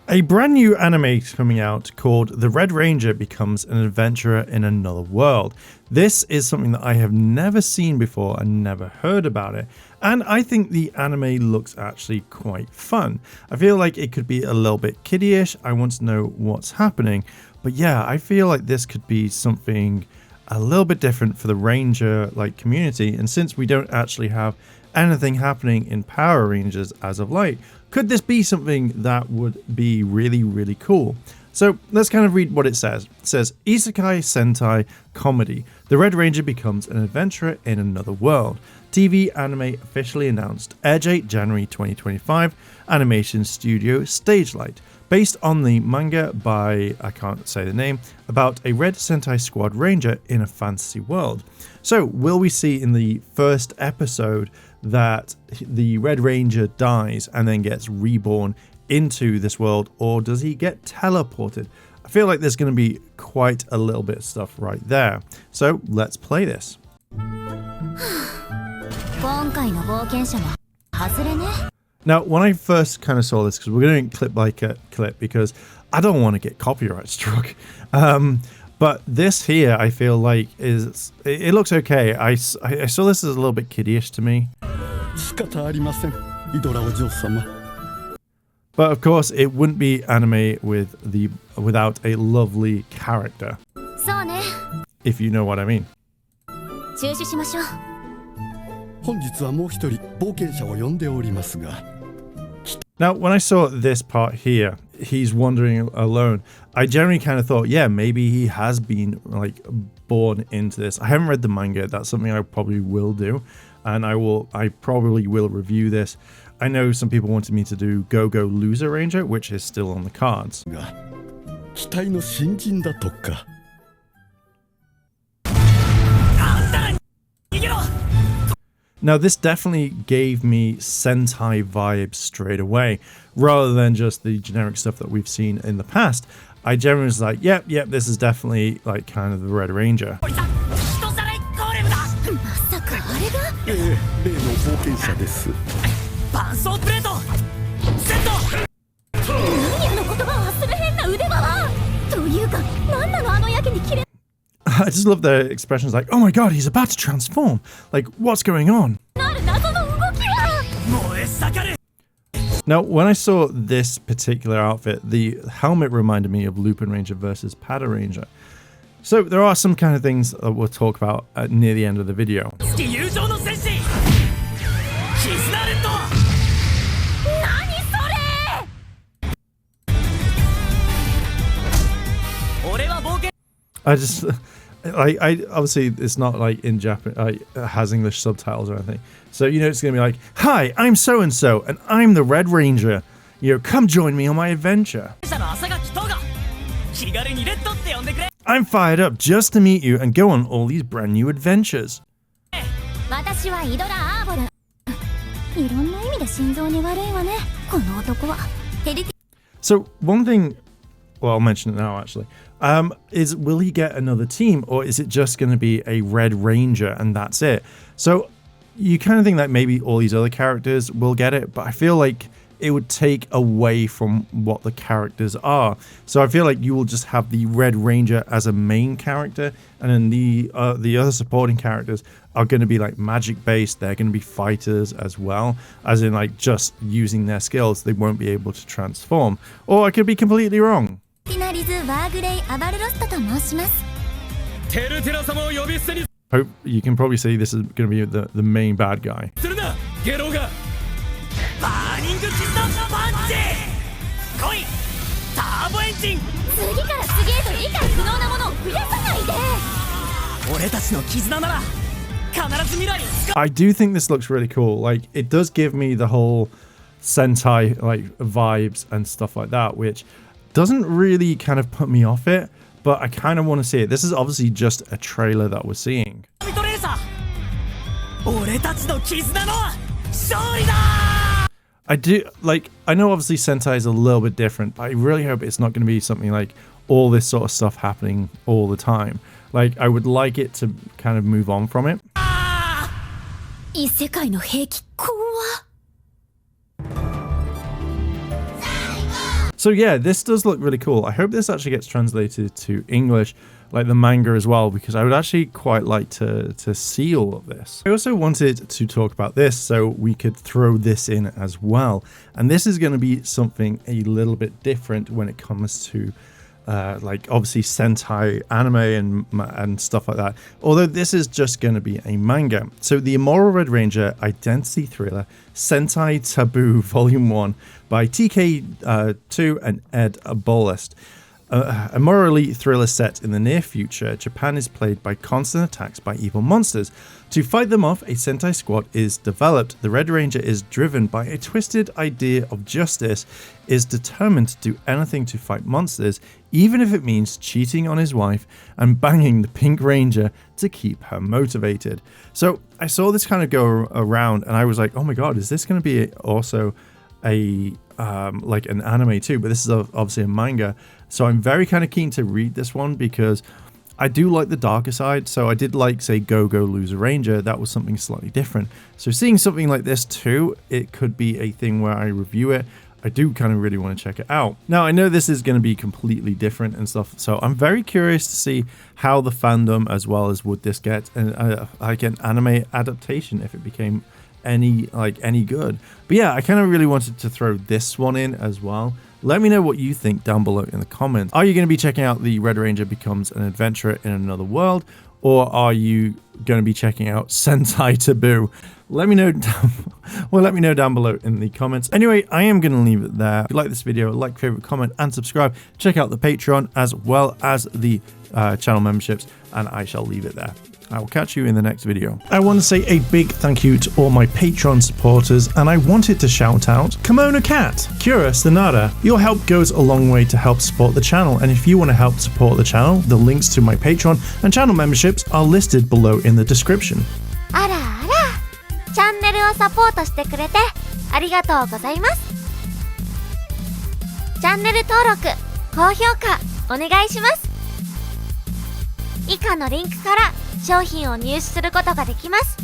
A brand new anime coming out called The Red Ranger Becomes an Adventurer in Another World. This is something that I have never seen before and never heard about it, and I think the anime looks actually quite fun. I feel like it could be a little bit kiddie-ish. I want to know what's happening, but yeah, I feel like this could be something a little bit different for the Ranger community, and since we don't actually have anything happening in Power Rangers as of late, could this be something that would be really cool? So let's kind of read what it says. It says, Isekai Sentai Comedy. The Red Ranger becomes an adventurer in another world. TV anime officially announced. Air date January 2025. Animation studio Stagelight. Based on the manga by, I can't say the name, about a Red Sentai Squad Ranger in a fantasy world. So will we see in the first episode that the Red Ranger dies and then gets reborn into this world, or does he get teleported? I feel like there's going to be quite a little bit of stuff right there. So let's play this. Now, when I first kind of saw this, because we're going to clip by clip because I don't want to get copyright struck. But this here, I feel like it looks okay. I saw this as a little bit kiddie-ish to me. But of course, it wouldn't be anime without a lovely character. If you know what I mean. Now, when I saw this part here, he's wandering alone, I generally kind of thought, yeah, maybe he has been born into this. I haven't read the manga. That's something I probably will do, and I probably will review this. I know some people wanted me to do Go Go Loser Ranger, which is still on the cards. Now, this definitely gave me Sentai vibes straight away, rather than just the generic stuff that we've seen in the past. I generally was like, yep, this is definitely kind of the Red Ranger. I just love the expressions like, oh my god, he's about to transform. Like, what's going on? Now, when I saw this particular outfit, the helmet reminded me of Lupin Ranger versus Pada Ranger. So there are some kind of things that we'll talk about near the end of the video. I obviously it's not in Japan, has English subtitles or anything. So it's gonna be like, hi, I'm so and so, and I'm the Red Ranger. Come join me on my adventure. I'm fired up just to meet you and go on all these brand new adventures. So one thing, well, I'll mention it now actually, is will he get another team, or is it just going to be a Red Ranger and that's it? So you kind of think that maybe all these other characters will get it, but I feel like it would take away from what the characters are. So I feel like you will just have the Red Ranger as a main character, and then the other supporting characters are going to be magic based. They're going to be fighters as well, as in just using their skills. They won't be able to transform, or I could be completely wrong. Hope you can probably see this is going to be the main bad guy. I do think this looks really cool. It does give me the whole Sentai vibes and stuff like that, which doesn't really kind of put me off it, but I kind of want to see it. This is obviously just a trailer that we're seeing. I do I know obviously Sentai is a little bit different, but I really hope it's not going to be something all this sort of stuff happening all the time. I would like it to kind of move on from it. So yeah, this does look really cool. I hope this actually gets translated to English, like the manga as well, because I would actually quite like to see all of this. I also wanted to talk about this, so we could throw this in as well. And this is going to be something a little bit different when it comes to like obviously Sentai anime and stuff like that. Although this is just going to be a manga. So the Immoral Red Ranger identity thriller Sentai Taboo Volume 1 by TK2 and Ed Bolest. A morally thriller set in the near future, Japan is plagued by constant attacks by evil monsters. To fight them off, a Sentai squad is developed. The Red Ranger is driven by a twisted idea of justice, is determined to do anything to fight monsters, even if it means cheating on his wife and banging the Pink Ranger to keep her motivated. So I saw this kind of go around and I was like, oh my god, is this going to be also a like an anime too? But this is obviously a manga. So I'm very kind of keen to read this one because I do like the darker side. So I did like, say, Go Go Loser Ranger. That was something slightly different. So seeing something like this too, it could be a thing where I review it. I do kind of really want to check it out. Now, I know this is going to be completely different and stuff. So I'm very curious to see how the fandom, as well as would this get like an anime adaptation if it became any good. But yeah, I kind of really wanted to throw this one in as well. Let me know what you think down below in the comments. Are you going to be checking out the Red Ranger Becomes an Adventurer in Another World, or are you going to be checking out Sentai Taboo? Let me know down below in the comments. Anyway, I am going to leave it there. If you like this video, like, favorite, comment, and subscribe. Check out the Patreon as well as the channel memberships, and I shall leave it there. I will catch you in the next video. I want to say a big thank you to all my Patreon supporters, and I wanted to shout out Kimono Cat, Kura Stanada. Your help goes a long way to help support the channel, and if you want to help support the channel, the links to my Patreon and channel memberships are listed below in the description. あらあら、チャンネルをサポートしてくれてありがとうございます。チャンネル登録、高評価お願いします。以下のリンクから商品を入手することができます。